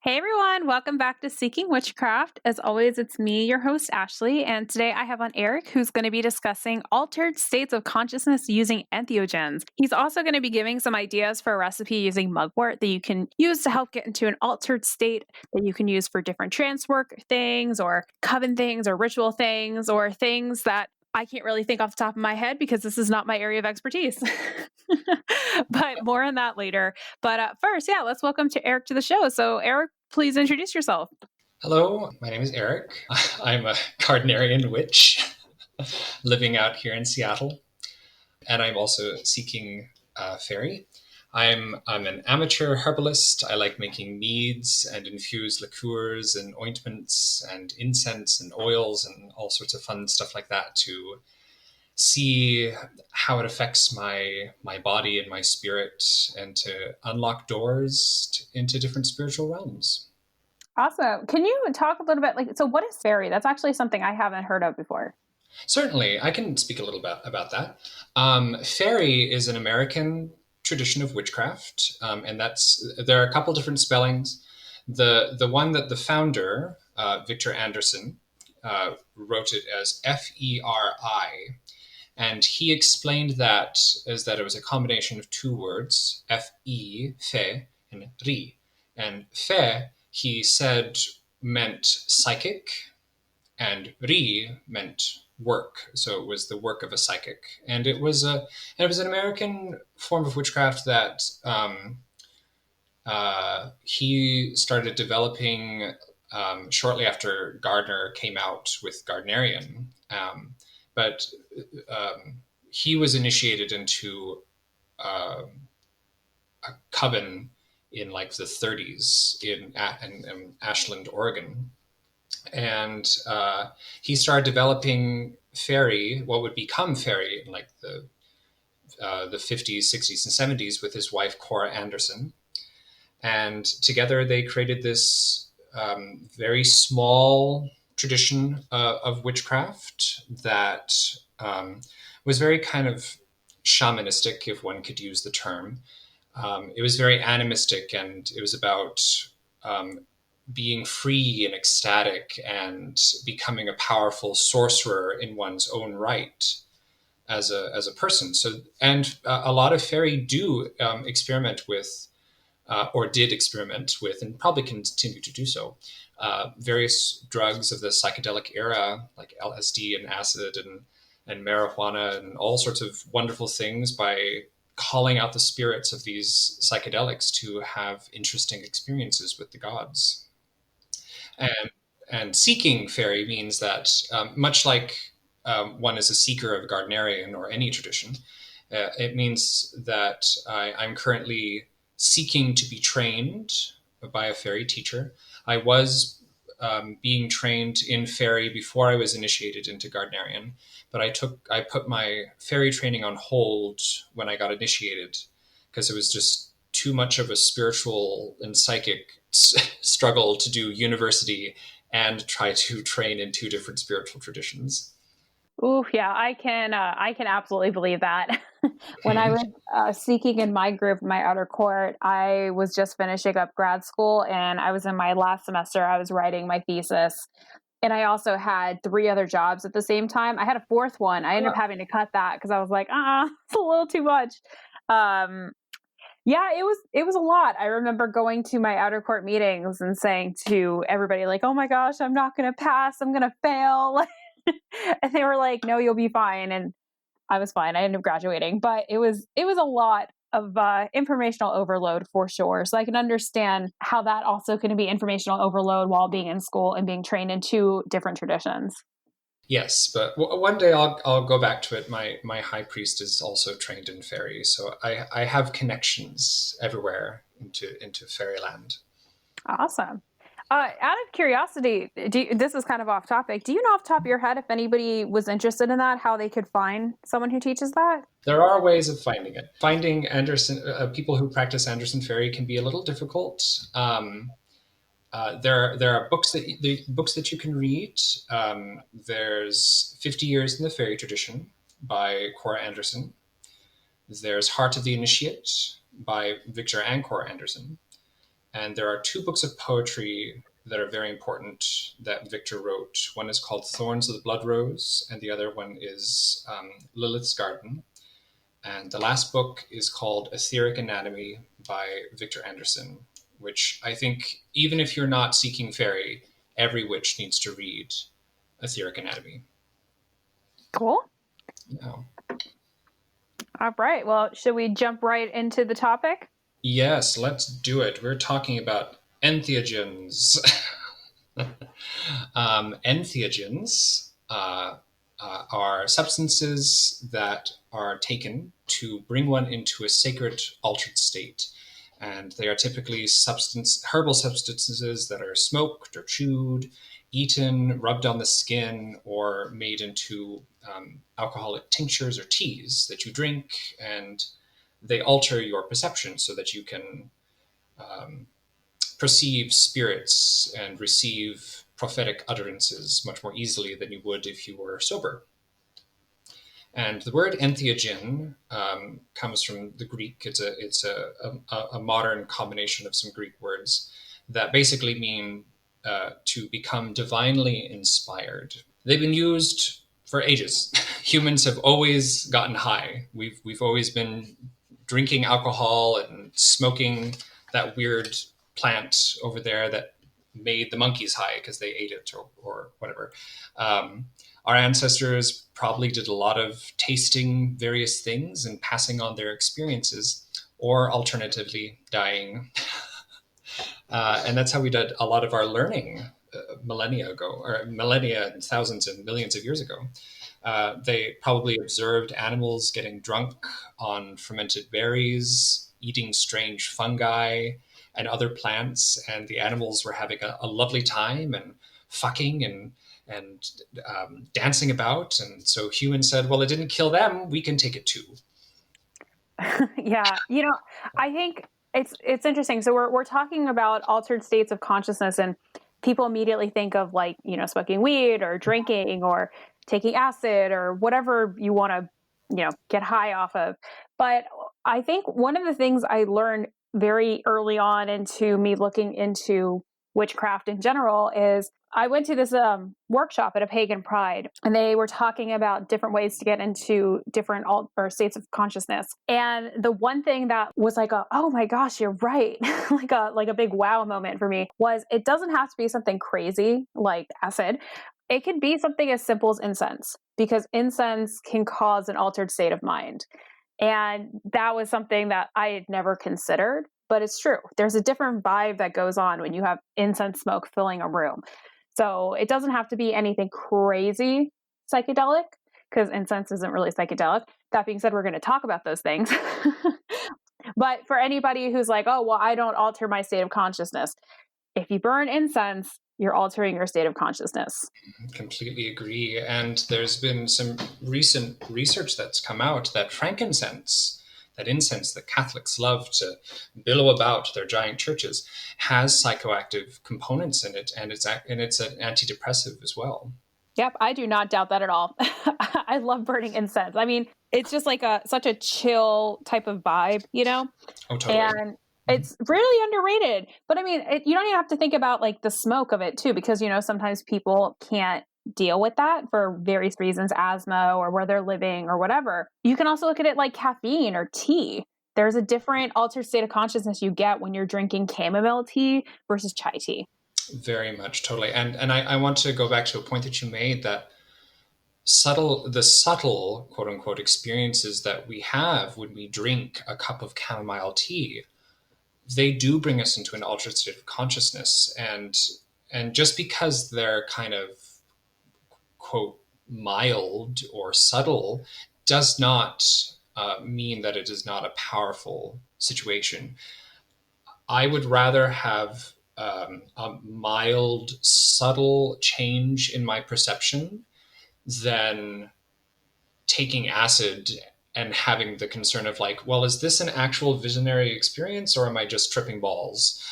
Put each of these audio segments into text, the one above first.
Hey everyone, welcome back to Seeking Witchcraft. As always, it's me, your host, Ashley, and today I have on Eric, who's going to be discussing altered states of consciousness using entheogens. He's also going to be giving some ideas for a recipe using mugwort that you can use to help get into an altered state that you can use for different trance work things, or coven things, or ritual things, or things that I can't really think off the top of my head because this is not my area of expertise. But more on that later. But first, let's welcome to Eric to the show. So, Eric, please introduce yourself. Hello, my name is Eric. I'm a Gardnerian witch living out here in Seattle, and I'm also seeking fairy. I'm an amateur herbalist. I like making meads and infused liqueurs and ointments and incense and oils and all sorts of fun stuff like that to see how it affects my body and my spirit and to unlock doors into different spiritual realms. Awesome. Can you talk a little bit so what is fairy? That's actually something I haven't heard of before. Certainly, I can speak a little bit about that. Fairy is an American tradition of witchcraft, and there are a couple different spellings. The one that the founder, Victor Anderson, wrote it as Feri, and he explained that as that it was a combination of two words, fe, and ri. And fe, he said, meant psychic, and ri meant work. So it was the work of a psychic, and it was an American form of witchcraft that he started developing shortly after Gardner came out with Gardnerian. But he was initiated into a coven in like the 30s in Ashland, Oregon, and he started developing fairy, what would become fairy in like the 50s, 60s, and 70s with his wife Cora Anderson, and together they created this very small tradition of witchcraft that was very kind of shamanistic, if one could use the term. It was very animistic, and it was about being free and ecstatic and becoming a powerful sorcerer in one's own right as a person. So, and a lot of fairy do experiment with, or did experiment with, and probably continue to do so, various drugs of the psychedelic era, like LSD and acid and marijuana and all sorts of wonderful things by calling out the spirits of these psychedelics to have interesting experiences with the gods. And and seeking fairy means that much like one is a seeker of Gardnerian or any tradition, it means that I'm currently seeking to be trained by a fairy teacher. I was being trained in fairy before I was initiated into Gardnerian, but I put my fairy training on hold when I got initiated because it was just too much of a spiritual and psychic struggle to do university and try to train in two different spiritual traditions. Ooh, yeah, I can absolutely believe that. When I was seeking in my group, my outer court, I was just finishing up grad school and I was in my last semester. I was writing my thesis, and I also had three other jobs at the same time. I had a fourth one. I ended up having to cut that because I was like, it's a little too much. Um, yeah, it was a lot. I remember going to my outer court meetings and saying to everybody, like, "Oh my gosh, I'm not going to pass. I'm going to fail." And they were like, "No, you'll be fine." And I was fine. I ended up graduating, but it was a lot of informational overload for sure. So I can understand how that also can be informational overload while being in school and being trained in two different traditions. Yes, but one day I'll go back to it. My high priest is also trained in fairy, so I have connections everywhere into fairyland. Awesome. Out of curiosity, this is kind of off topic. Do you know off the top of your head if anybody was interested in that, how they could find someone who teaches that? There are ways of finding it. Finding Anderson people who practice Anderson fairy can be a little difficult. There are books that you can read. There's 50 Years in the Fairy Tradition by Cora Anderson. There's Heart of the Initiate by Victor and Cora Anderson. And there are two books of poetry that are very important that Victor wrote. One is called Thorns of the Blood Rose, and the other one is Lilith's Garden. And the last book is called Etheric Anatomy by Victor Anderson, which I think, even if you're not seeking fairy, every witch needs to read Etheric Anatomy. Cool. Yeah. All right. Well, should we jump right into the topic? Yes, let's do it. We're talking about entheogens. Entheogens are substances that are taken to bring one into a sacred altered state. And they are typically herbal substances that are smoked or chewed, eaten, rubbed on the skin, or made into alcoholic tinctures or teas that you drink. And they alter your perception so that you can um, perceive spirits and receive prophetic utterances much more easily than you would if you were sober. And the word entheogen comes from the Greek. It's a modern combination of some Greek words that basically mean to become divinely inspired. They've been used for ages. Humans have always gotten high. We've always been drinking alcohol and smoking that weird plant over there that made the monkeys high because they ate it or whatever. Our ancestors probably did a lot of tasting various things and passing on their experiences, or alternatively dying. And that's how we did a lot of our learning millennia ago, or millennia and thousands and millions of years ago. They probably observed animals getting drunk on fermented berries, eating strange fungi and other plants, and the animals were having a lovely time and fucking and dancing about. And so humans said, well, it didn't kill them, we can take it too. Yeah, I think it's interesting. So we're talking about altered states of consciousness, and people immediately think of, like, smoking weed or drinking or taking acid or whatever you want to, get high off of. But I think one of the things I learned very early on into me looking into witchcraft in general is I went to this workshop at a pagan pride, and they were talking about different ways to get into different or states of consciousness. And the one thing that was like oh my gosh, you're right, like a big wow moment for me was, it doesn't have to be something crazy like acid. It could be something as simple as incense, because incense can cause an altered state of mind. And that was something that I had never considered, but it's true. There's a different vibe that goes on when you have incense smoke filling a room. So it doesn't have to be anything crazy psychedelic, because incense isn't really psychedelic. That being said, we're going to talk about those things. But for anybody who's like, oh, well, I don't alter my state of consciousness, if you burn incense, you're altering your state of consciousness. Completely agree. And there's been some recent research that's come out that frankincense, that incense that Catholics love to billow about their giant churches, has psychoactive components in it, and it's an antidepressive as well. Yep, I do not doubt that at all. I love burning incense. I mean, it's just like such a chill type of vibe, Oh, totally. And it's really underrated. But I mean, you don't even have to think about like the smoke of it too, because sometimes people can't deal with that for various reasons, asthma or where they're living or whatever. You can also look at it like caffeine or tea. There's a different altered state of consciousness you get when you're drinking chamomile tea versus chai tea. Very much, totally. And I want to go back to a point that you made, that the subtle quote unquote experiences that we have when we drink a cup of chamomile tea, they do bring us into an altered state of consciousness. And just because they're kind of quote mild or subtle does not mean that it is not a powerful situation. I would rather have a mild, subtle change in my perception than taking acid and having the concern of, like, well, is this an actual visionary experience or am I just tripping balls?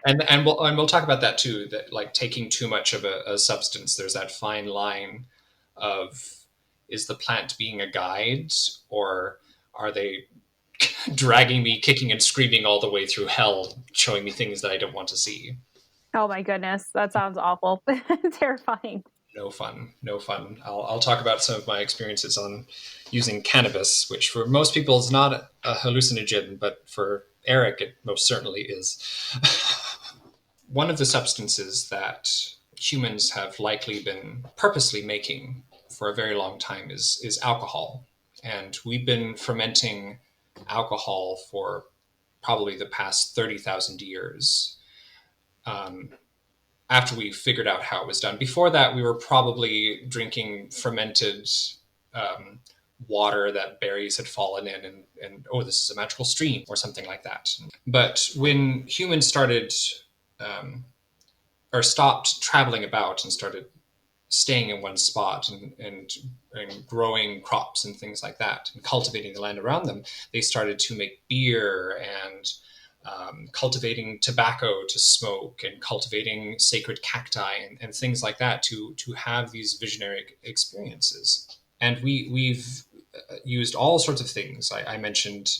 And we'll talk about that too, that like taking too much of a substance, there's that fine line of, is the plant being a guide, or are they dragging me, kicking and screaming all the way through hell, showing me things that I don't want to see. Oh my goodness, that sounds awful. Terrifying. No fun, no fun. I'll talk about some of my experiences on using cannabis, which for most people is not a hallucinogen, but for Eric, it most certainly is. One of the substances that humans have likely been purposely making for a very long time is alcohol. And we've been fermenting alcohol for probably the past 30,000 years. Um, After we figured out how it was done. Before that, we were probably drinking fermented um, water that berries had fallen in, and oh, this is a magical stream or something like that. But when humans started um, or stopped traveling about and started staying in one spot and growing crops and things like that and cultivating the land around them, they started to make beer and cultivating tobacco to smoke and cultivating sacred cacti and things like that to have these visionary experiences. And we've used all sorts of things. I mentioned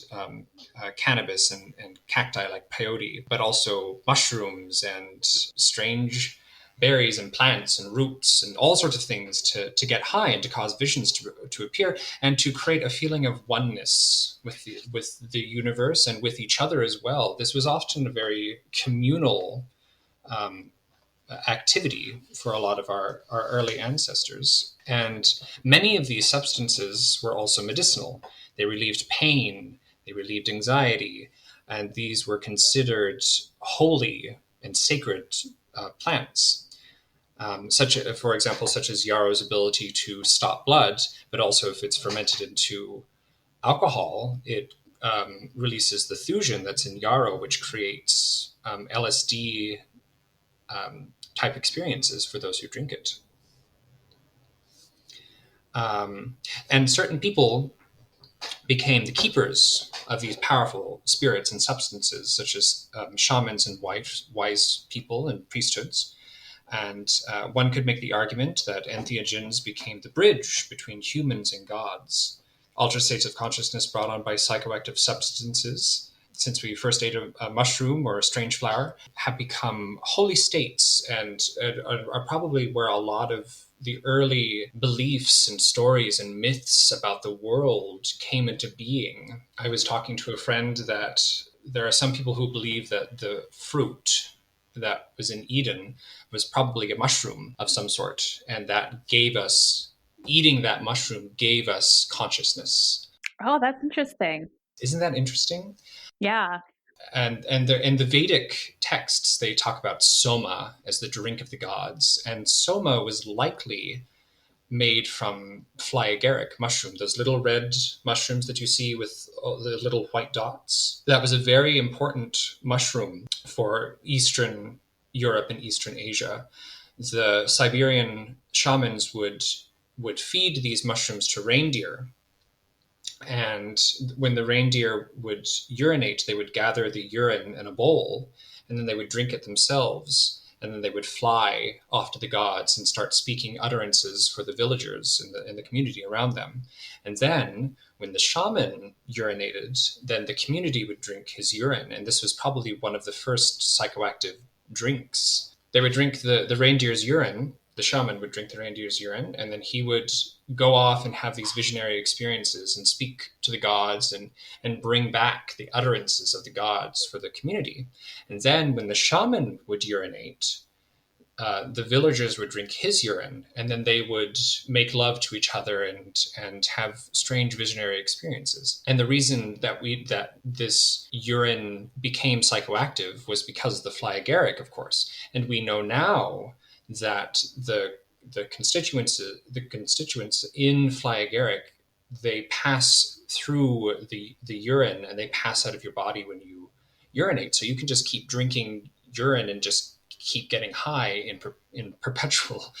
cannabis and cacti like peyote, but also mushrooms and strange berries and plants and roots and all sorts of things to get high and to cause visions to appear and to create a feeling of oneness with the universe and with each other as well. This was often a very communal um, activity for a lot of our early ancestors. And many of these substances were also medicinal. They relieved pain, they relieved anxiety, and these were considered holy and sacred plants. For example, such as yarrow's ability to stop blood, but also if it's fermented into alcohol, it releases the thujan that's in yarrow, which creates LSD type experiences for those who drink it. And certain people became the keepers of these powerful spirits and substances, such as shamans and wise people and priesthoods. And one could make the argument that entheogens became the bridge between humans and gods. Altered states of consciousness brought on by psychoactive substances, since we first ate a mushroom or a strange flower, have become holy states and are probably where a lot of the early beliefs and stories and myths about the world came into being. I was talking to a friend that there are some people who believe that the fruit that was in Eden was probably a mushroom of some sort, and that gave us, eating that mushroom gave us consciousness. Oh, that's interesting. Isn't that interesting? Yeah. And in the Vedic texts, they talk about soma as the drink of the gods, and soma was likely made from fly agaric mushroom, those little red mushrooms that you see with all the little white dots. That was a very important mushroom for Eastern Europe and Eastern Asia. The Siberian shamans would feed these mushrooms to reindeer, and when the reindeer would urinate, they would gather the urine in a bowl, and then they would drink it themselves. And then they would fly off to the gods and start speaking utterances for the villagers in the community around them. And then, when the shaman urinated, then the community would drink his urine. And this was probably one of the first psychoactive drinks. They would drink the reindeer's urine. The shaman would drink the reindeer's urine, and then he would go off and have these visionary experiences and speak to the gods and bring back the utterances of the gods for the community. And then when the shaman would urinate, the villagers would drink his urine, and then they would make love to each other and have strange visionary experiences. And the reason that this urine became psychoactive was because of the fly agaric, of course. And we know now that the constituents in fly agaric, they pass through the urine and they pass out of your body when you urinate. So you can just keep drinking urine and just keep getting high in perpetual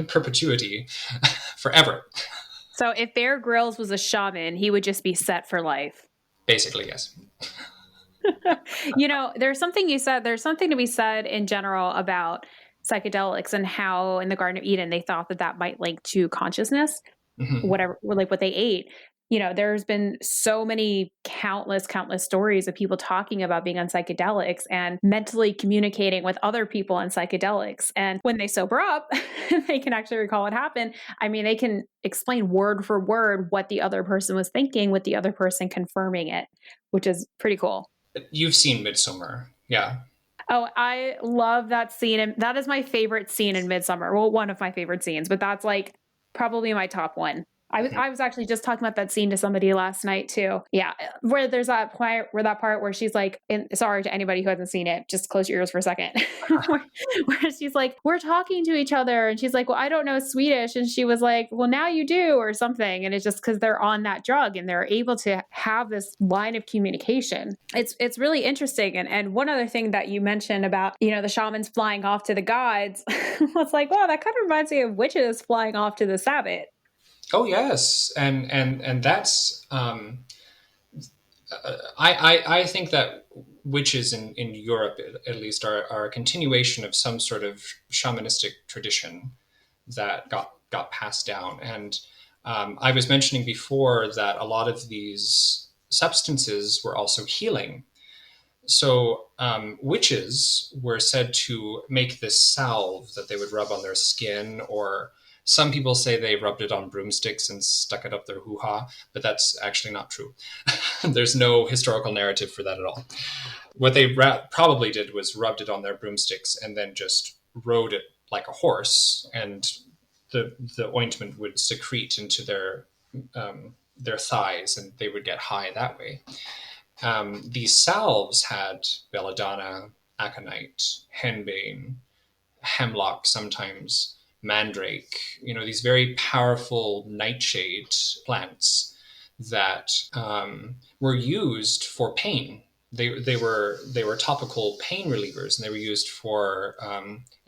perpetuity forever. So if Bear Grylls was a shaman, he would just be set for life. Basically, yes. There's something you said, there's something to be said in general about psychedelics and how in the Garden of Eden they thought that might link to consciousness, Mm-hmm. whatever, like what they ate. there's been so many countless stories of people talking about being on psychedelics and mentally communicating with other people on psychedelics. And when they sober up, they can actually recall what happened. I mean, they can explain word for word what the other person was thinking, with the other person confirming it, which is pretty cool. You've seen Midsummer. Yeah. Oh, I love that scene. And that is my favorite scene in Midsummer. Well, one of my favorite scenes, but that's like probably my top one. I was actually just talking about that scene to somebody last night too. Yeah, where there's that part where she's like, sorry to anybody who hasn't seen it, just close your ears for a second. where she's like, we're talking to each other, and she's like, well, I don't know Swedish, and she was like, well, now you do, or something. And it's just because they're on that drug and they're able to have this line of communication. It's really interesting. And one other thing that you mentioned about the shamans flying off to the gods was like, wow, that kind of reminds me of witches flying off to the Sabbath. Oh yes, and that's I think that witches in Europe at least are a continuation of some sort of shamanistic tradition that got passed down. And I was mentioning before that a lot of these substances were also healing. So witches were said to make this salve that they would rub on their skin, or some people say they rubbed it on broomsticks and stuck it up their hoo-ha, but that's actually not true. There's no historical narrative for that at all. What they probably did was rubbed it on their broomsticks and then just rode it like a horse, and the ointment would secrete into their thighs, and they would get high that way. These salves had belladonna, aconite, henbane, hemlock sometimes, mandrake, these very powerful nightshade plants that were used for pain. They were topical pain relievers, and they were used for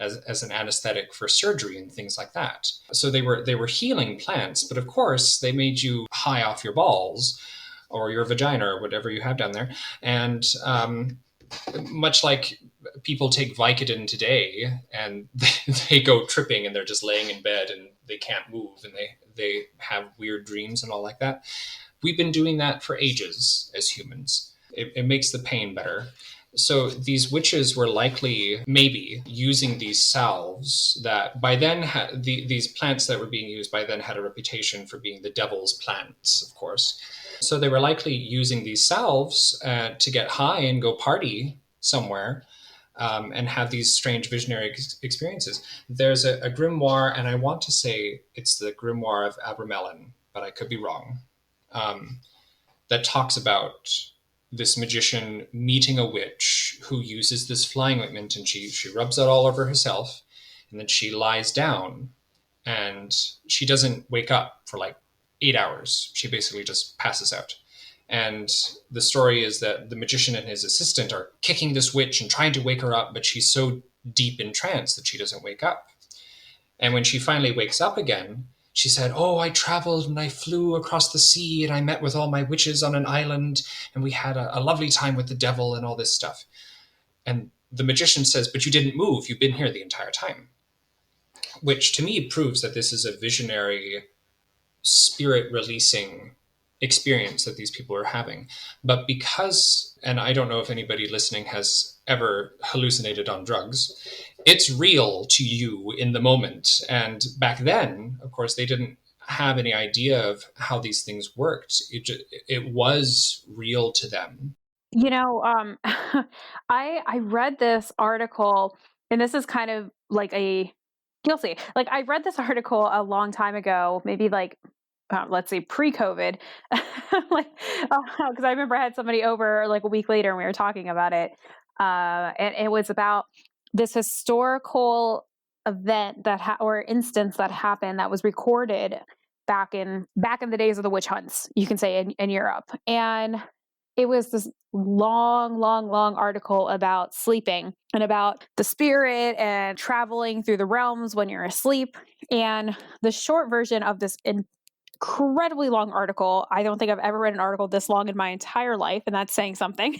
as an anesthetic for surgery and things like that. So they were healing plants, but of course they made you high off your balls or your vagina or whatever you have down there. And much like people take Vicodin today, and they go tripping and they're just laying in bed and they can't move, and they have weird dreams and all like that. We've been doing that for ages as humans. It makes the pain better. So these witches were likely maybe using these salves that by then these plants that were being used by then had a reputation for being the devil's plants, of course. So they were likely using these salves to get high and go party somewhere, and have these strange visionary experiences. There's a grimoire, and I want to say it's the grimoire of Abramelin, but I could be wrong, that talks about this magician meeting a witch who uses this flying ointment, and she rubs it all over herself, and then she lies down, and she doesn't wake up for like 8 hours. She basically just passes out. And the story is that the magician and his assistant are kicking this witch and trying to wake her up, but she's so deep in trance that she doesn't wake up. And when she finally wakes up again, she said, oh, I traveled and I flew across the sea and I met with all my witches on an island, and we had a lovely time with the devil and all this stuff. And the magician says, but you didn't move. You've been here the entire time. Which to me proves that this is a visionary, spirit releasing experience that these people are having. But because, and I don't know if anybody listening has ever hallucinated on drugs, it's real to you in the moment. And back then, of course, they didn't have any idea of how these things worked. It was real to them. I read this article, and this is kind of like you'll see. Like, I read this article a long time ago, maybe like let's say pre-COVID, like because I remember I had somebody over like a week later and we were talking about it, and it was about this historical event or instance that happened that was recorded back in the days of the witch hunts, you can say, in Europe. And it was this long article about sleeping and about the spirit and traveling through the realms when you're asleep. And the short version of this incredibly long article, I don't think I've ever read an article this long in my entire life, and that's saying something,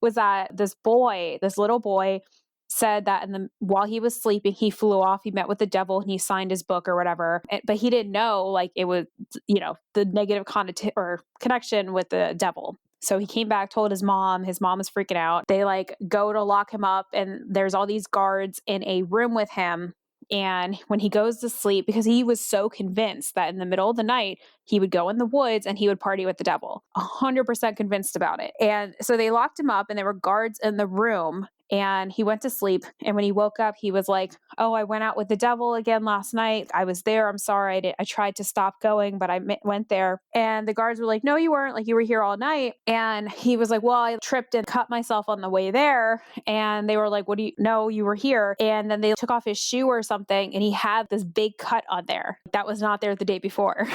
was that this little boy, said that while he was sleeping, he flew off, he met with the devil, and he signed his book or whatever. But he didn't know, like, it was, the negative connection with the devil. So he came back, told his mom was freaking out. They like go to lock him up, and there's all these guards in a room with him. And when he goes to sleep, because he was so convinced that in the middle of the night, he would go in the woods and he would party with the devil, 100% convinced about it. And so they locked him up, and there were guards in the room, and he went to sleep. And when he woke up, he was like, "Oh, I went out with the devil again last night. I was there. I'm sorry. I tried to stop going, but I went there." And the guards were like, "No, you weren't. Like, you were here all night." And he was like, "Well, I tripped and cut myself on the way there." And they were like, "What do you know? You were here." And then they took off his shoe or something, and he had this big cut on there that was not there the day before.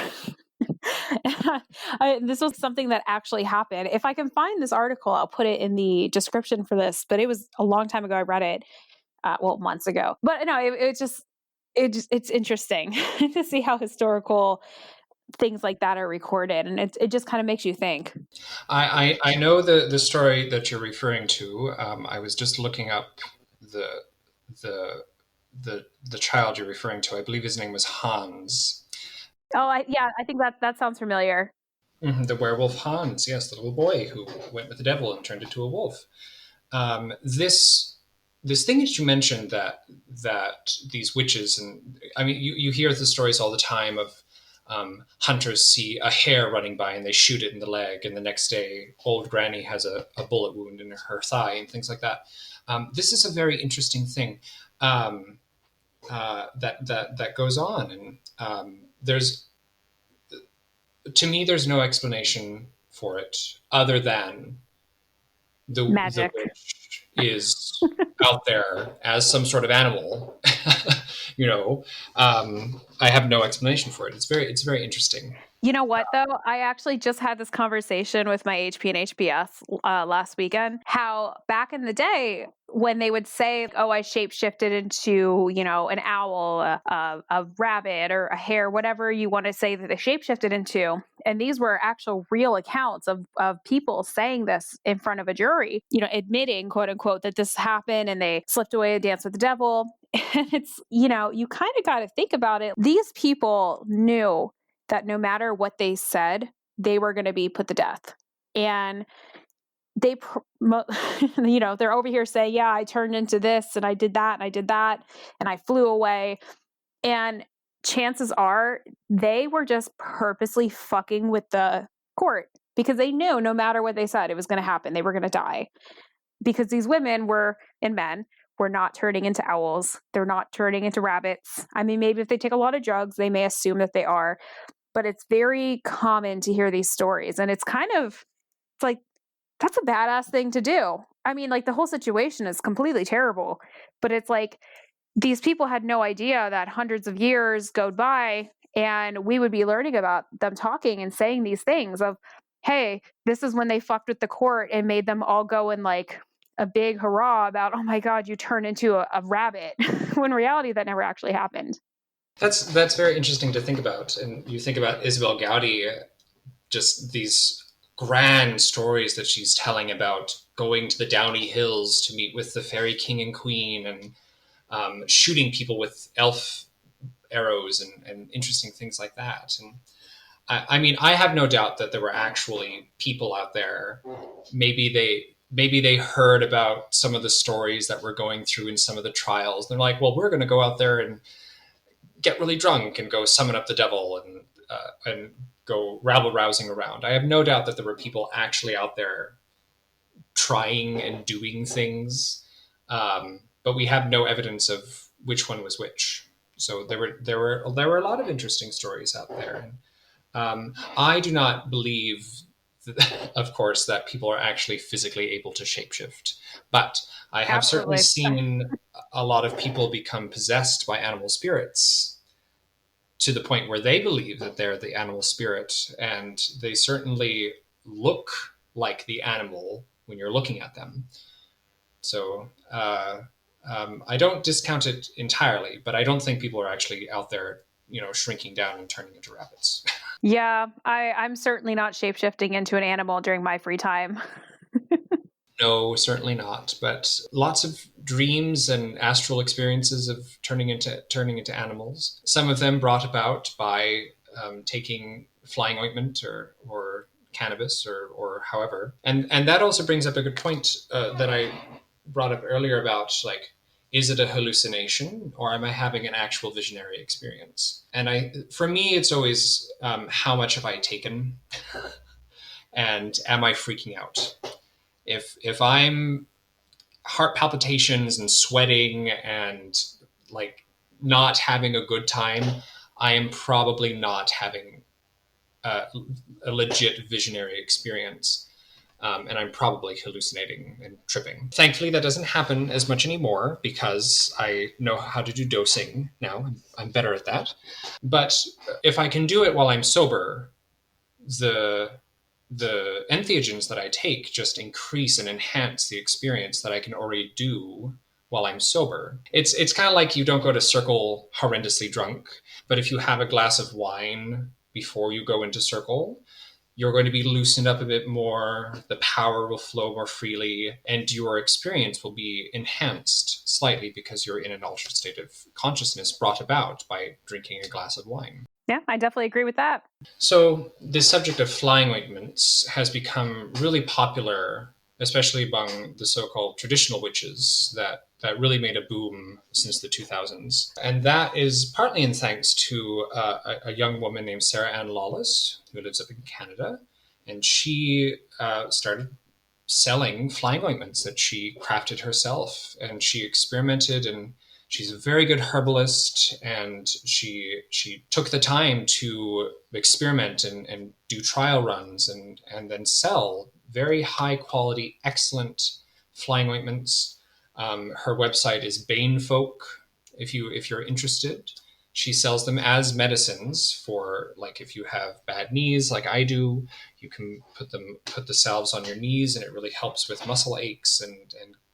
This was something that actually happened. If I can find this article, I'll put it in the description for this, but it was a long time ago. I read it, months ago, but no, it's interesting to see how historical things like that are recorded. And it just kind of makes you think. I know the story that you're referring to. I was just looking up the the the child you're referring to. I believe his name was Hans. Oh, I think that sounds familiar. The werewolf Hans, yes, the little boy who went with the devil and turned into a wolf. This thing that you mentioned, that these witches, and I mean, you hear the stories all the time of hunters see a hare running by and they shoot it in the leg, and the next day old granny has a bullet wound in her thigh and things like that. This is a very interesting thing that goes on, and there's to me there's no explanation for it other than the Magic. witch is out there as some sort of animal. you know, I have no explanation for it. It's very interesting. You know what, though? I actually just had this conversation with my HP and HPS last weekend. How back in the day, when they would say, "Oh, I shapeshifted into, an owl, a rabbit, or a hare," whatever you want to say that they shapeshifted into, and these were actual real accounts of people saying this in front of a jury, admitting, quote unquote, that this happened and they slipped away and danced with the devil. And it's, you kind of got to think about it. These people knew that no matter what they said, they were going to be put to death. And they, they're over here saying, "Yeah, I turned into this and I did that and I did that and I flew away." And chances are they were just purposely fucking with the court, because they knew no matter what they said, it was going to happen. They were going to die, because these women and men were not turning into owls. They're not turning into rabbits. I mean, maybe if they take a lot of drugs, they may assume that they are. But it's very common to hear these stories. And it's like, that's a badass thing to do. I mean, like, the whole situation is completely terrible. But it's like, these people had no idea that hundreds of years go by and we would be learning about them talking and saying these things of, "Hey, this is when they fucked with the court and made them all go in like a big hurrah about, oh my God, you turn into a rabbit." When in reality, that never actually happened. That's very interesting to think about. And you think about Isabel Gaudi, just these grand stories that she's telling about going to the Downy Hills to meet with the fairy king and queen, and shooting people with elf arrows, and interesting things like that. And I mean, I have no doubt that there were actually people out there. Maybe they heard about some of the stories that were going through in some of the trials. They're like, "Well, we're going to go out there and get really drunk and go summon up the devil and go rabble rousing around." I have no doubt that there were people actually out there trying and doing things, but we have no evidence of which one was which. So there were a lot of interesting stories out there. I do not believe, of course, that people are actually physically able to shapeshift, but I have certainly Absolutely. seen a lot of people become possessed by animal spirits to the point where they believe that they're the animal spirit, and they certainly look like the animal when you're looking at them. So I don't discount it entirely, but I don't think people are actually out there, shrinking down and turning into rabbits. Yeah, I'm certainly not shapeshifting into an animal during my free time. No, certainly not. But lots of dreams and astral experiences of turning into animals. Some of them brought about by taking flying ointment or cannabis or however. And that also brings up a good point that I brought up earlier about like, is it a hallucination or am I having an actual visionary experience? And for me, it's always how much have I taken, and am I freaking out? If I'm heart palpitations and sweating and like not having a good time, I am probably not having a, a legit visionary experience. And I'm probably hallucinating and tripping. Thankfully, that doesn't happen as much anymore because I know how to do dosing now. I'm better at that. But if I can do it while I'm sober, the the entheogens that I take just increase and enhance the experience that I can already do while I'm sober. It's kind of like you don't go to Circle horrendously drunk, but if you have a glass of wine before you go into Circle, you're going to be loosened up a bit more, the power will flow more freely, and your experience will be enhanced slightly because you're in an altered state of consciousness brought about by drinking a glass of wine. Yeah, I definitely agree with that. So, this subject of flying ointments has become really popular, especially among the so called traditional witches that really made a boom since the 2000s. And that is partly in thanks to a young woman named Sarah Ann Lawless, who lives up in Canada. And she started selling flying ointments that she crafted herself. And she experimented, and she's a very good herbalist, and she took the time to experiment and do trial runs and then sell very high quality, excellent flying ointments. Her website is Banefolk. If you're interested, she sells them as medicines for like if you have bad knees, like I do. You can put the salves on your knees, and it really helps with muscle aches and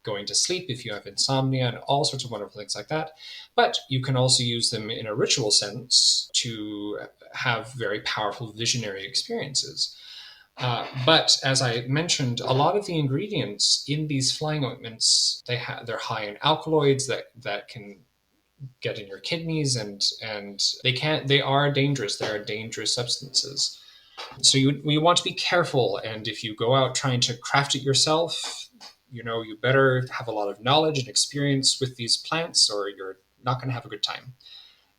going to sleep if you have insomnia and all sorts of wonderful things like that. But you can also use them in a ritual sense to have very powerful visionary experiences. But as I mentioned, a lot of the ingredients in these flying ointments they're high in alkaloids that can get in your kidneys, and they are dangerous. They are dangerous substances. So you want to be careful, and if you go out trying to craft it yourself, you better have a lot of knowledge and experience with these plants, or you're not going to have a good time.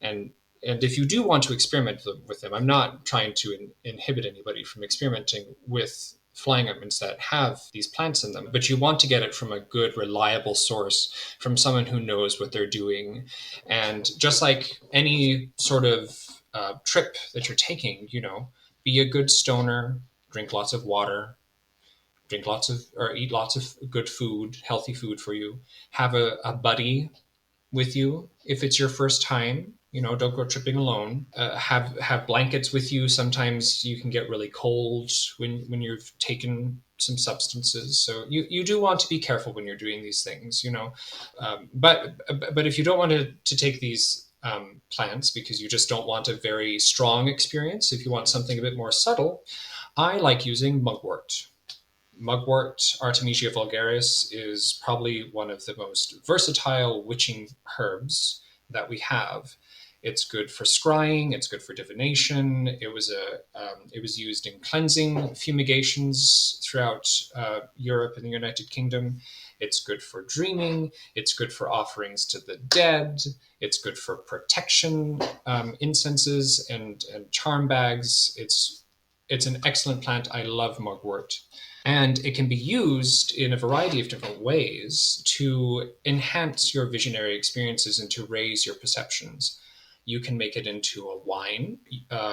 And if you do want to experiment with them, I'm not trying to inhibit anybody from experimenting with flying ointments that have these plants in them, but you want to get it from a good, reliable source, from someone who knows what they're doing. And just like any sort of trip that you're taking, be a good stoner, drink lots of water, or eat lots of good food, healthy food for you. Have a buddy with you if it's your first time. Don't go tripping alone. Have blankets with you. Sometimes you can get really cold when you've taken some substances. So you do want to be careful when you're doing these things. But if you don't want to take these plants because you just don't want a very strong experience, if you want something a bit more subtle, I like using mugwort. Mugwort, Artemisia vulgaris, is probably one of the most versatile witching herbs that we have. It's good for scrying. It's good for divination. It was used in cleansing fumigations throughout Europe and the United Kingdom. It's good for dreaming. It's good for offerings to the dead. It's good for protection, incenses and charm bags. It's an excellent plant. I love mugwort. And it can be used in a variety of different ways to enhance your visionary experiences and to raise your perceptions. You can make it into a wine.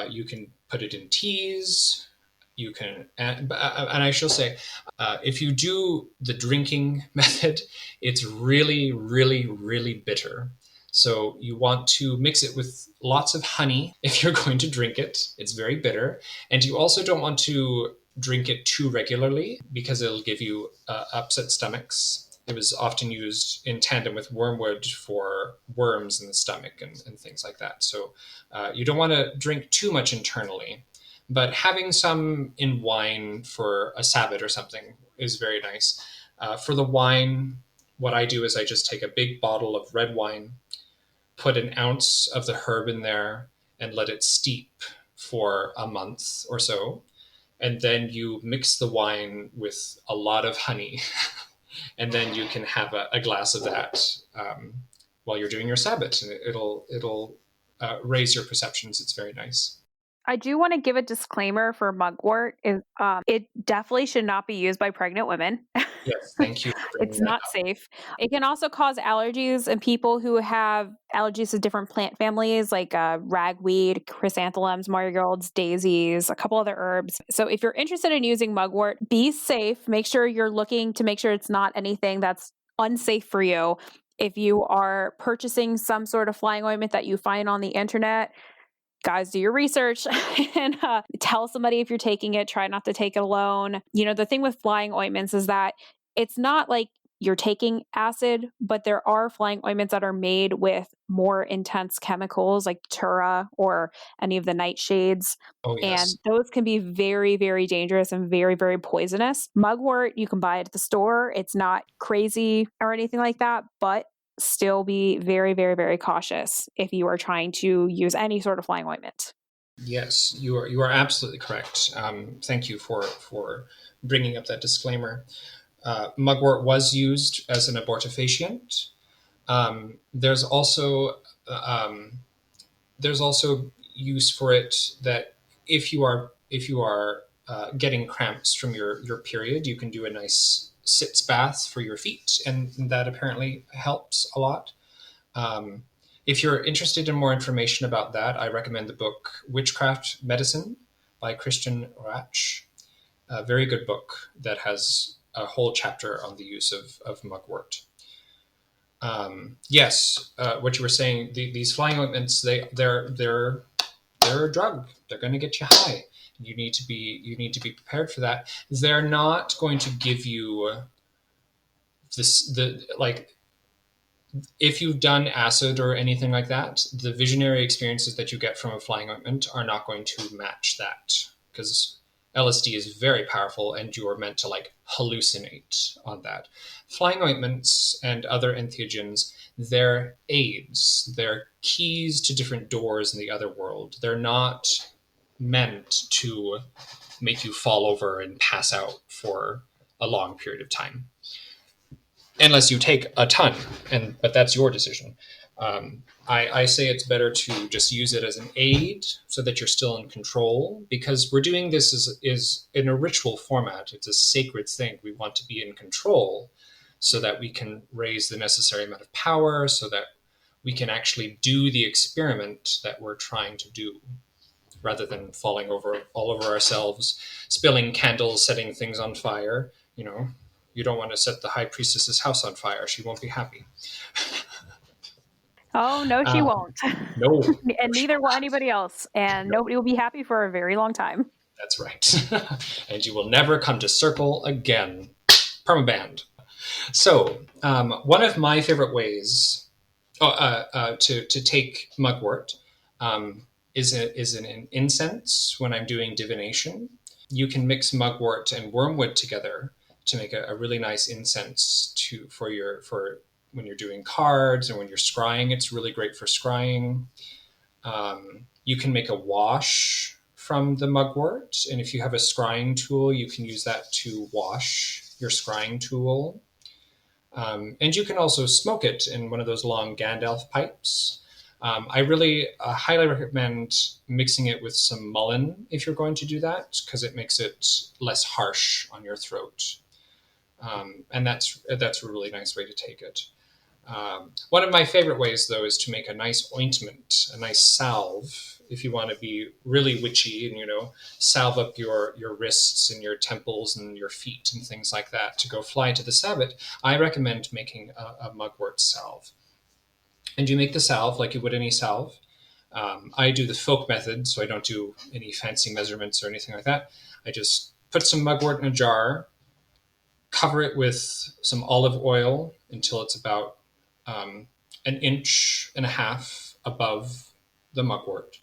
You can put it in teas. You can, and I shall say, if you do the drinking method, it's really, really, really bitter. So you want to mix it with lots of honey if you're going to drink it. It's very bitter. And you also don't want to drink it too regularly because it'll give you upset stomachs. It was often used in tandem with wormwood for worms in the stomach and things like that. So you don't want to drink too much internally, but having some in wine for a Sabbath or something is very nice. For the wine, what I do is I just take a big bottle of red wine, put an ounce of the herb in there, and let it steep for a month or so. And then you mix the wine with a lot of honey, and then you can have a glass of that while you're doing your Sabbat, and it'll raise your perceptions. It's very nice. I do want to give a disclaimer for mugwort is it definitely should not be used by pregnant women. Yes, thank you for bringing It's that not up. safe. It can also cause allergies in people who have allergies to different plant families like ragweed, chrysanthemums, marigolds, daisies, a couple other herbs. So if you're interested in using mugwort, be safe. Make sure you're looking to make sure it's not anything that's unsafe for you. If you are purchasing some sort of flying ointment that you find on the internet, guys, do your research and tell somebody if you're taking it. Try not to take it alone. You know, the thing with flying ointments is that it's not like you're taking acid, but there are flying ointments that are made with more intense chemicals like Tura or any of the nightshades. Oh And yes, those can be very, very dangerous and very, very poisonous. Mugwort, you can buy it at the store. It's not crazy or anything like that, but still be very, very, very cautious if you are trying to use any sort of flying ointment. yes, you are absolutely correct. Thank you for bringing up that disclaimer. Mugwort was used as an abortifacient. There's also um, there's also use for it that if you are getting cramps from your period, you can do a nice sitz bath for your feet, and that apparently helps a lot. Um, if you're interested in more information about that, I recommend the book Witchcraft Medicine by Christian Rach. A very good book that has a whole chapter on the use of mugwort. Yes, what you were saying, these flying ointments, they're a drug. They're going to get you high. You need to be prepared for that. They're not going to give you the like if you've done acid or anything like that, the visionary experiences that you get from a flying ointment are not going to match that because LSD is very powerful and you are meant to like hallucinate on that. Flying ointments and other entheogens, they're aids, they're keys to different doors in the other world. They're not meant to make you fall over and pass out for a long period of time unless you take a ton, and but that's your decision. I say it's better to just use it as an aid so that you're still in control because we're doing this is in a ritual format. It's a sacred thing. We want to be in control so that we can raise the necessary amount of power so that we can actually do the experiment that we're trying to do rather than falling over all over ourselves, spilling candles, setting things on fire. You know, you don't want to set the high priestess's house on fire. She won't be happy. Oh, no, she Um, won't. no, no, And she neither will will not. anybody else. And No, nobody will be happy for a very long time. that's right. And you will never come to Circle again. Permaband. So, one of my favorite ways to take mugwort is an incense when I'm doing divination. You can mix mugwort and wormwood together to make a really nice incense for when you're doing cards or when you're scrying. It's really great for scrying. You can make a wash from the mugwort, and if you have a scrying tool, you can use that to wash your scrying tool. And you can also smoke it in one of those long Gandalf pipes. I really highly recommend mixing it with some mullein if you're going to do that, because it makes it less harsh on your throat. And that's a really nice way to take it. One of my favorite ways, though, is to make a nice ointment, a nice salve. If you want to be really witchy and salve up your wrists and your temples and your feet and things like that to go fly to the Sabbat, I recommend making a mugwort salve. And you make the salve like you would any salve. I do the folk method, so I don't do any fancy measurements or anything like that. I just put some mugwort in a jar, cover it with some olive oil until it's about an inch and a half above the mugwort.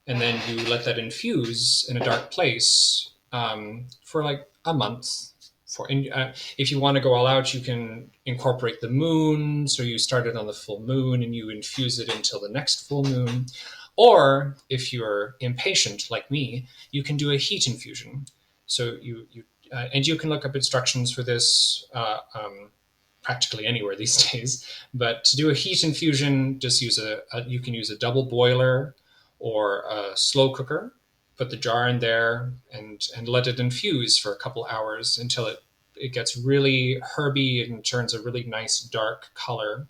And then you let that infuse in a dark place for like a month, if you want to go all out, you can incorporate the moon. So you start it on the full moon and you infuse it until the next full moon. Or if you're impatient like me, you can do a heat infusion. So and you can look up instructions for this practically anywhere these days. But to do a heat infusion, just you can use a double boiler or a slow cooker. Put the jar in there and let it infuse for a couple hours until it gets really herby and turns a really nice dark color.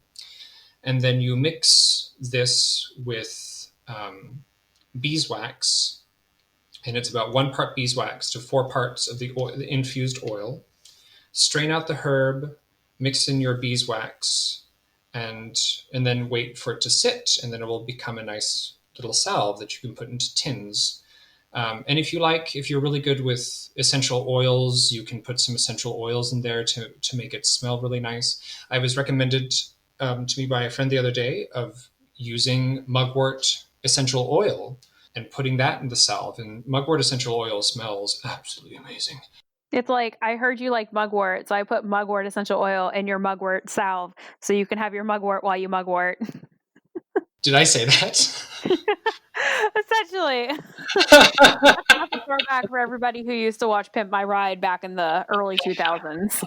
And then you mix this with beeswax, and it's about 1 part beeswax to 4 parts of the infused oil. Strain out the herb, mix in your beeswax, and and then wait for it to sit, and then it will become a nice little salve that you can put into tins. And if you're really good with essential oils, you can put some essential oils in there to make it smell really nice. I was recommended to me by a friend the other day of using mugwort essential oil and putting that in the salve. And mugwort essential oil smells absolutely amazing. It's like, I heard you like mugwort, so I put mugwort essential oil in your mugwort salve so you can have your mugwort while you mugwort. Did I say that? Essentially. That's a throwback for everybody who used to watch Pimp My Ride back in the early 2000s.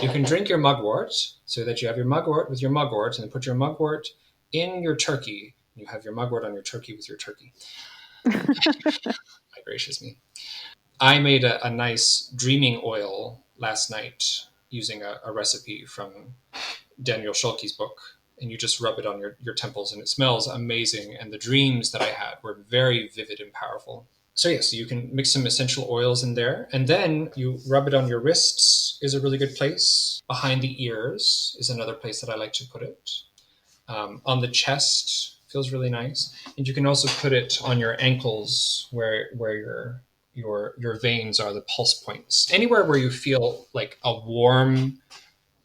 You can drink your mugwort so that you have your mugwort with your mugwort, and then put your mugwort in your turkey. You have your mugwort on your turkey with your turkey. My gracious me. I made a nice dreaming oil last night using a recipe from Daniel Schulke's book. And you just rub it on your temples, and it smells amazing. And the dreams that I had were very vivid and powerful. So yes, you can mix some essential oils in there, and then you rub it on your wrists is a really good place. Behind the ears is another place that I like to put it. On the chest feels really nice, and you can also put it on your ankles where your veins are, the pulse points. Anywhere where you feel like a warm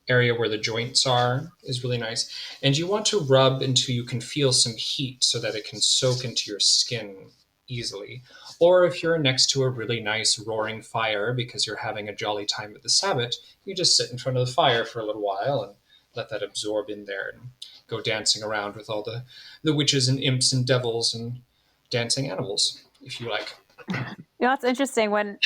area where the joints are is really nice. And you want to rub until you can feel some heat so that it can soak into your skin easily. Or if you're next to a really nice roaring fire because you're having a jolly time at the Sabbat, you just sit in front of the fire for a little while and let that absorb in there and go dancing around with all the witches and imps and devils and dancing animals, if you like. You know, it's interesting when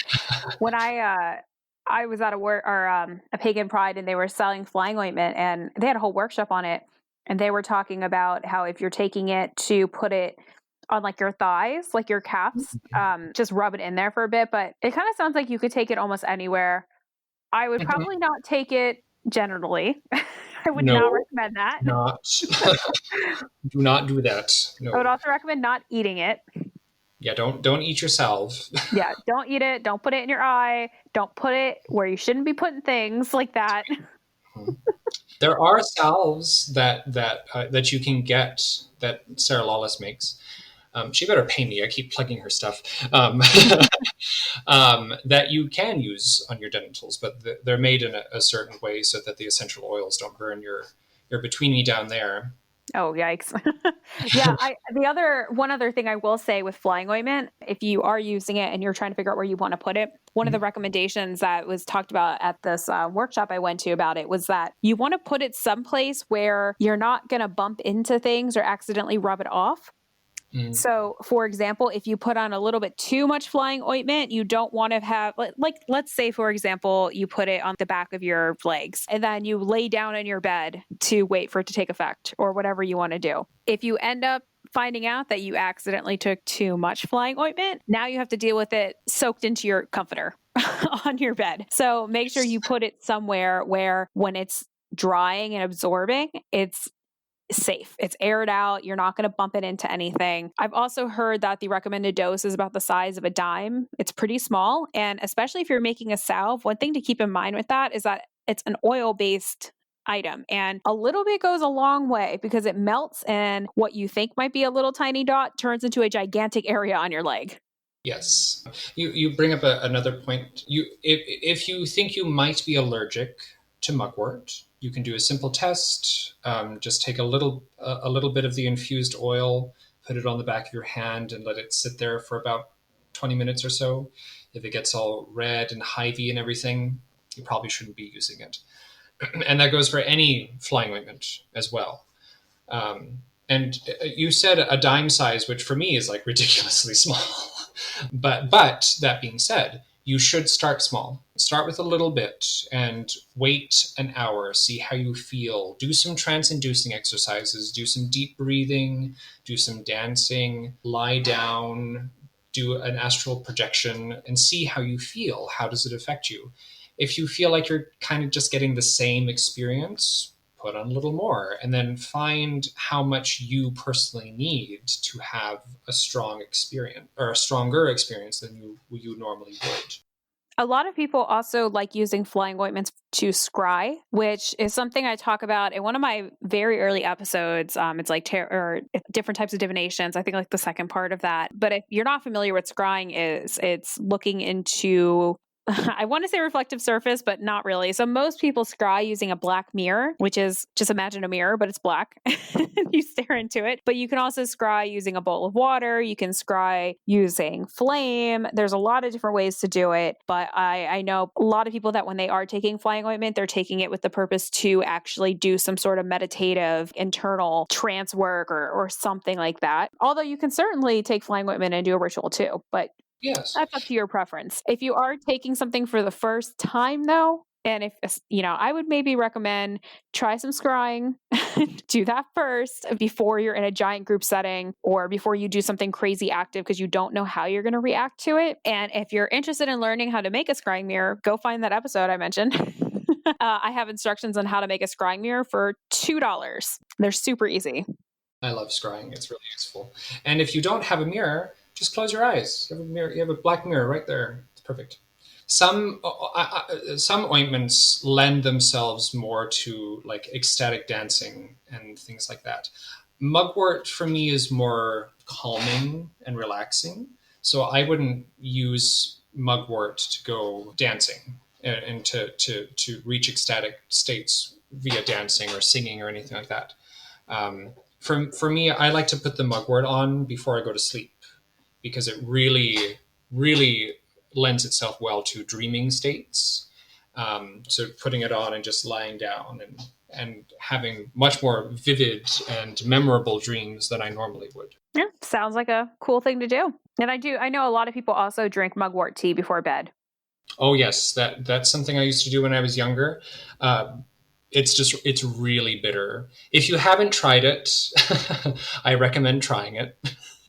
I was at a pagan pride, and they were selling flying ointment, and they had a whole workshop on it, and they were talking about how if you're taking it to put it on like your thighs, like your calves, just rub it in there for a bit. But it kind of sounds like you could take it almost anywhere. I would Mhm. probably not take it genitally. I would not No, recommend that. not. Do not do that. I would No. also recommend not eating it. Yeah, don't eat your salve. Yeah, don't eat it. Don't put it in your eye. Don't put it where you shouldn't be putting things like that. There are salves that you can get that Sarah Lawless makes. She better pay me. I keep plugging her stuff. That you can use on your genitals, but they're made in a certain way so that the essential oils don't burn your between me down there. Oh, yikes. Yeah, one other thing I will say with flying ointment, if you are using it and you're trying to figure out where you want to put it, one of the recommendations that was talked about at this workshop I went to about it was that you want to put it someplace where you're not going to bump into things or accidentally rub it off. Mm. So, for example, if you put on a little bit too much flying ointment, you don't want to have, like, let's say, for example, you put it on the back of your legs and then you lay down in your bed to wait for it to take effect or whatever you want to do. If you end up finding out that you accidentally took too much flying ointment, now you have to deal with it soaked into your comforter on your bed. So make sure you put it somewhere where when it's drying and absorbing, it's safe. It's aired out. You're not going to bump it into anything. I've also heard that the recommended dose is about the size of a dime. It's pretty small. And especially if you're making a salve, one thing to keep in mind with that is that it's an oil based item. And a little bit goes a long way because it melts, and what you think might be a little tiny dot turns into a gigantic area on your leg. Yes, you bring up another point. If you think you might be allergic to mugwort, you can do a simple test. Just take a little bit of the infused oil, put it on the back of your hand, and let it sit there for about 20 minutes or so. If it gets all red and hivey and everything, you probably shouldn't be using it. And that goes for any flying ointment as well. And you said a dime size, which for me is like ridiculously small. But that being said, you should start small. Start with a little bit and wait an hour, see how you feel. Do some trance inducing exercises, do some deep breathing, do some dancing, lie down, do an astral projection, and see how you feel. How does it affect you? If you feel like you're kind of just getting the same experience, put on a little more, and then find how much you personally need to have a strong experience or a stronger experience than you normally would. A lot of people also like using flying ointments to scry, which is something I talk about in one of my very early episodes. It's like or different types of divinations. I think like the second part of that. But if you're not familiar with scrying is, it's looking into I want to say reflective surface, but not really. So most people scry using a black mirror, which is just imagine a mirror, but it's black. You stare into it. But you can also scry using a bowl of water. You can scry using flame. There's a lot of different ways to do it. But I know a lot of people that when they are taking flying ointment, they're taking it with the purpose to actually do some sort of meditative internal trance work or something like that. Although you can certainly take flying ointment and do a ritual too. But Yes. that's up to your preference. If you are taking something for the first time, though, and if, I would maybe recommend try some scrying, do that first before you're in a giant group setting or before you do something crazy active because you don't know how you're going to react to it. And if you're interested in learning how to make a scrying mirror, go find that episode I mentioned. I have instructions on how to make a scrying mirror for $2. They're super easy. I love scrying. It's really useful. And if you don't have a mirror, just close your eyes. You have a mirror. You have a black mirror right there. It's perfect. Some ointments lend themselves more to like ecstatic dancing and things like that. Mugwort for me is more calming and relaxing. So I wouldn't use mugwort to go dancing and to reach ecstatic states via dancing or singing or anything like that. For me, I like to put the mugwort on before I go to sleep because it really, really lends itself well to dreaming states. So putting it on and just lying down and having much more vivid and memorable dreams than I normally would. Yeah, sounds like a cool thing to do. And I know a lot of people also drink mugwort tea before bed. Oh yes, that's something I used to do when I was younger. It's really bitter. If you haven't tried it, I recommend trying it.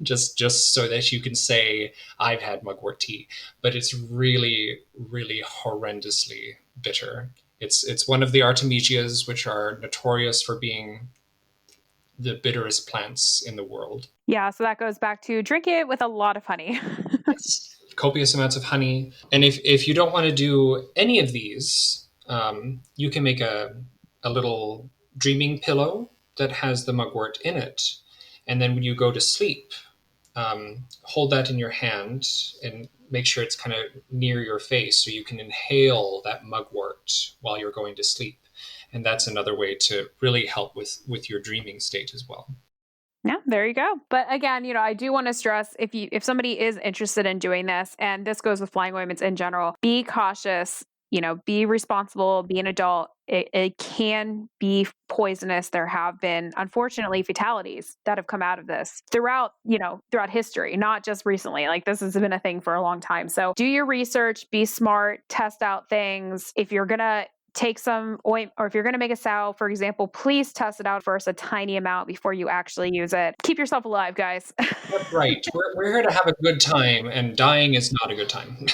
just so that you can say I've had mugwort tea, but it's really, really horrendously bitter. It's one of the artemisias, which are notorious for being the bitterest plants in the world. Yeah, so that goes back to drink it with a lot of honey. Yes. Copious amounts of honey. And if you don't want to do any of these, you can make a little dreaming pillow that has the mugwort in it. And then when you go to sleep, hold that in your hand and make sure it's kind of near your face so you can inhale that mugwort while you're going to sleep. And that's another way to really help with your dreaming state as well. Yeah, there you go. But again, I do want to stress if somebody is interested in doing this, and this goes with flying ointments in general, be cautious, be responsible, be an adult. It can be poisonous. There have been, unfortunately, fatalities that have come out of this throughout history, not just recently. Like this has been a thing for a long time. So do your research, be smart, test out things. If you're going to take some ointment, or if you're going to make a salve, for example, please test it out first, a tiny amount before you actually use it. Keep yourself alive, guys. That's right. We're here to have a good time, and dying is not a good time.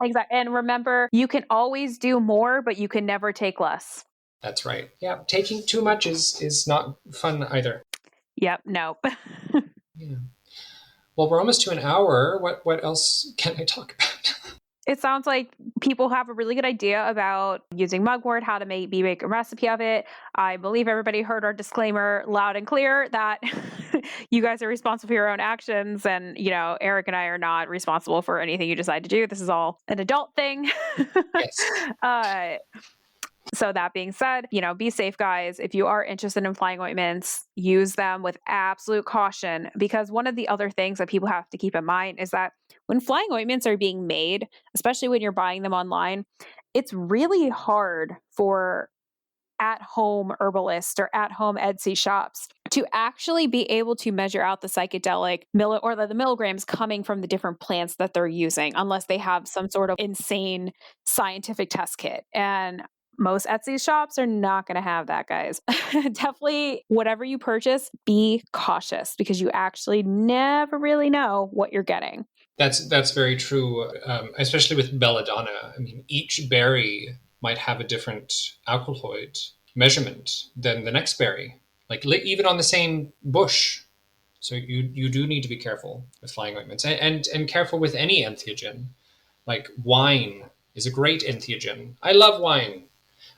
Exactly. And remember, you can always do more, but you can never take less. That's right. Yeah, taking too much is not fun either. Yep. No. Yeah. Well, we're almost to an hour. What else can I talk about? It sounds like people have a really good idea about using mugwort, how to make a recipe of it. I believe everybody heard our disclaimer loud and clear that you guys are responsible for your own actions. And, Eric and I are not responsible for anything you decide to do. This is all an adult thing. Yes. So that being said, be safe, guys. If you are interested in flying ointments, use them with absolute caution, because one of the other things that people have to keep in mind is that when flying ointments are being made, especially when you're buying them online, it's really hard for at-home herbalists or at-home Etsy shops to actually be able to measure out the psychedelic or the milligrams coming from the different plants that they're using, unless they have some sort of insane scientific test kit. And most Etsy shops are not going to have that, guys. Definitely, whatever you purchase, be cautious, because you actually never really know what you're getting. That's very true, especially with belladonna. I mean, each berry might have a different alkaloid measurement than the next berry, like even on the same bush. So you do need to be careful with flying ointments, and careful with any entheogen. Like wine is a great entheogen. I love wine.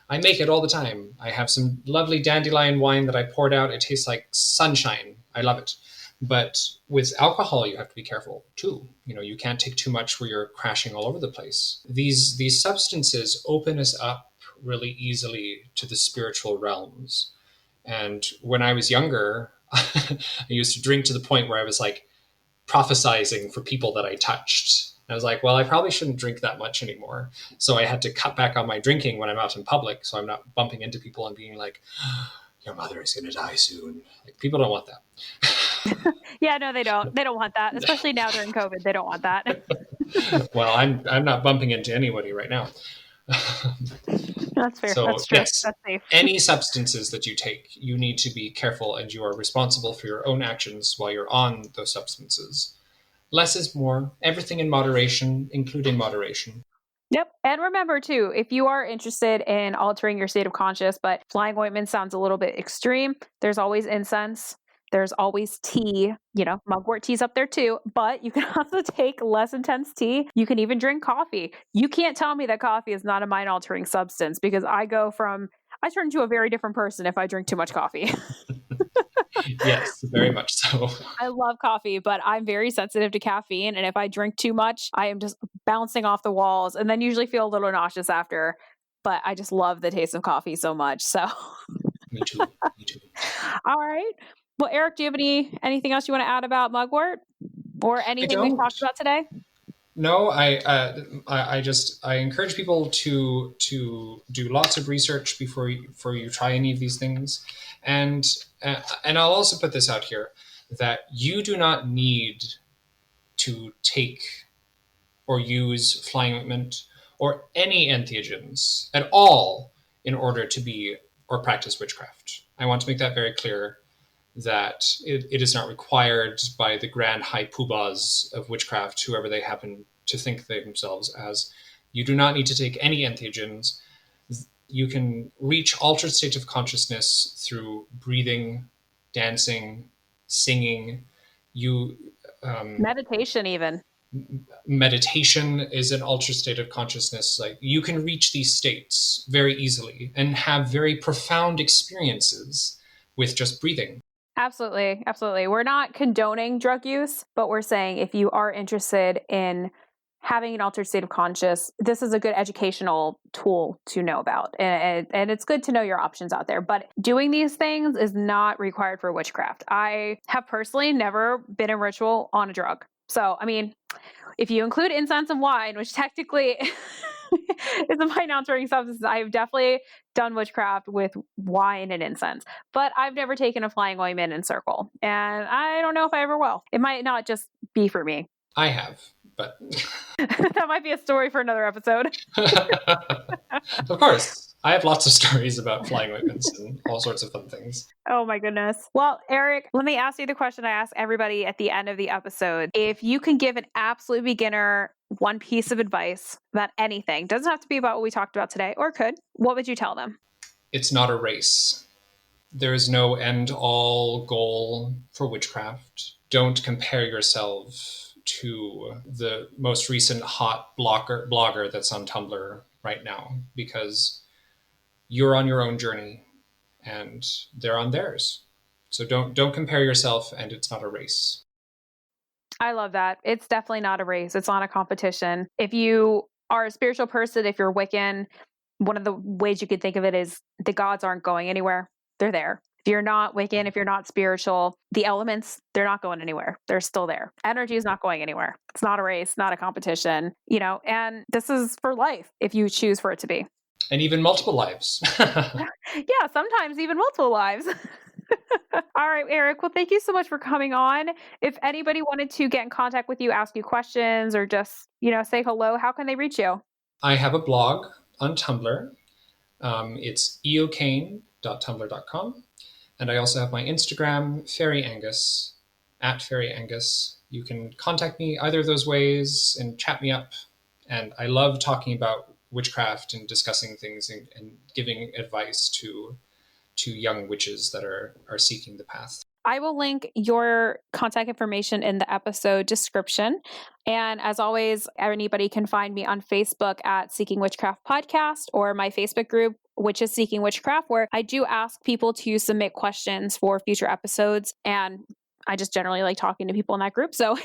I make it all the time. I have some lovely dandelion wine that I poured out. It tastes like sunshine. I love it. But with alcohol, you have to be careful too. You can't take too much where you're crashing all over the place. These substances open us up really easily to the spiritual realms. And when I was younger, I used to drink to the point where I was like prophesizing for people that I touched. I was like, well, I probably shouldn't drink that much anymore. So I had to cut back on my drinking when I'm out in public, so I'm not bumping into people and being like, your mother is going to die soon. Like, people don't want that. Yeah, no, they don't. They don't want that, especially now during COVID. They don't want that. Well, I'm not bumping into anybody right now. That's fair. So That's true. yes, That's safe. any substances that you take, you need to be careful, and you are responsible for your own actions while you're on those substances. Less is more. Everything in moderation, including moderation. Yep. And remember too, if you are interested in altering your state of conscious, but flying ointment sounds a little bit extreme, there's always incense. There's always tea, mugwort tea's up there too, but you can also take less intense tea. You can even drink coffee. You can't tell me that coffee is not a mind altering substance, because I turn into a very different person if I drink too much coffee. Yes, very much so. I love coffee, but I'm very sensitive to caffeine. And if I drink too much, I am just bouncing off the walls, and then usually feel a little nauseous after. But I just love the taste of coffee so much. So, Me too. Me too. all right. Well, Eric, do you have anything else you want to add about mugwort or I anything we've don't. talked about today? No, I encourage people to do lots of research before you try any of these things, and and I'll also put this out here, that you do not need to take or use flying ointment or any entheogens at all in order to be or practice witchcraft. I want to make that very clear, that it is not required by the grand high poobahs of witchcraft, whoever they happen to think themselves as. You do not need to take any entheogens. You can reach altered state of consciousness through breathing, dancing, singing. You Meditation, even. meditation is an altered state of consciousness. Like, you can reach these states very easily and have very profound experiences with just breathing. Absolutely. Absolutely. We're not condoning drug use, but we're saying if you are interested in having an altered state of conscious, this is a good educational tool to know about. And it's good to know your options out there. But doing these things is not required for witchcraft. I have personally never been in ritual on a drug. So, I mean, if you include incense and wine, which technically is a mind altering substance, I've definitely done witchcraft with wine and incense, but I've never taken a flying ointment in circle. And I don't know if I ever will. It might not just be for me. I have, but That might be a story for another episode. of course, I have lots of stories about flying ointments and all sorts of fun things. Oh my goodness. Well, Eric, let me ask you the question I ask everybody at the end of the episode. If you can give an absolute beginner one piece of advice about anything, doesn't have to be about what we talked about today, or could, what would you tell them? It's not a race. There is no end all goal for witchcraft. Don't compare yourself to the most recent hot blogger that's on Tumblr right now, because you're on your own journey and they're on theirs. So don't compare yourself, and it's not a race. I love that. It's definitely not a race. It's not a competition. If you are a spiritual person, if you're Wiccan, one of the ways you could think of it is the gods aren't going anywhere. They're there. If you're not Wiccan, if you're not spiritual, the elements, they're not going anywhere. They're still there. Energy is not going anywhere. It's not a race, not a competition, and this is for life if you choose for it to be. And even multiple lives. Yeah, sometimes even multiple lives. All right, Eric. Well, thank you so much for coming on. If anybody wanted to get in contact with you, ask you questions, or just, say hello, how can they reach you? I have a blog on Tumblr. It's eokane.tumblr.com. And I also have my Instagram, Fairy Angus, at Fairy Angus. You can contact me either of those ways and chat me up. And I love talking about witchcraft and discussing things and giving advice to young witches that are seeking the path. I will link your contact information in the episode description. And as always, anybody can find me on Facebook at Seeking Witchcraft Podcast, or my Facebook group, which is Seeking Witchcraft, where I do ask people to submit questions for future episodes. And I just generally like talking to people in that group. So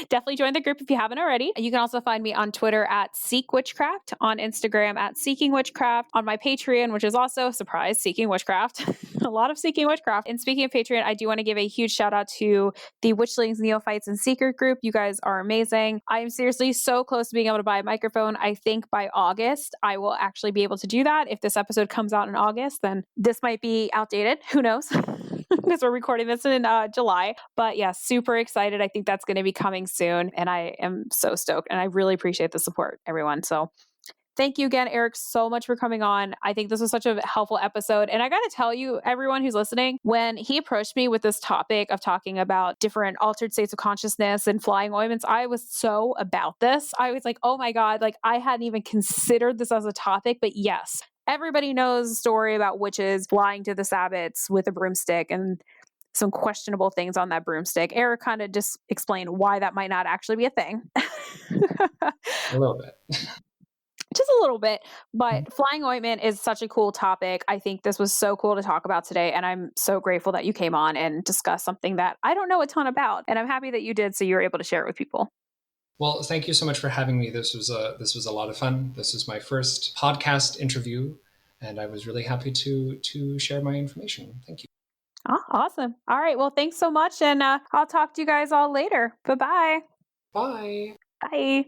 definitely join the group if you haven't already. You can also find me on Twitter at Seek Witchcraft, on Instagram at Seeking Witchcraft, on my Patreon, which is also, surprise, Seeking Witchcraft. A lot of Seeking Witchcraft. And speaking of Patreon, I do want to give a huge shout out to the Witchlings, Neophytes, and Secret group. You guys are amazing. I am seriously so close to being able to buy a microphone. I think by August, I will actually be able to do that. If this episode comes out in August, then this might be outdated. Who knows? Because we're recording this in July. But yeah, super excited. I think that's going to be coming soon. And I am so stoked. And I really appreciate the support, everyone. So thank you again, Eric, so much for coming on. I think this was such a helpful episode. And I got to tell you, everyone who's listening, when he approached me with this topic of talking about different altered states of consciousness and flying ointments, I was so about this. I was like, oh my God, like I hadn't even considered this as a topic, but yes. Everybody knows the story about witches flying to the sabbats with a broomstick and some questionable things on that broomstick. Eric kind of just explained why that might not actually be a thing. A little bit. Just a little bit, but flying ointment is such a cool topic. I think this was so cool to talk about today, and I'm so grateful that you came on and discussed something that I don't know a ton about, and I'm happy that you did, so you were able to share it with people. Well, thank you so much for having me. This was a lot of fun. This was my first podcast interview, and I was really happy to share my information. Thank you. Oh, awesome. All right. Well, thanks so much, and I'll talk to you guys all later. Bye-bye. Bye. Bye.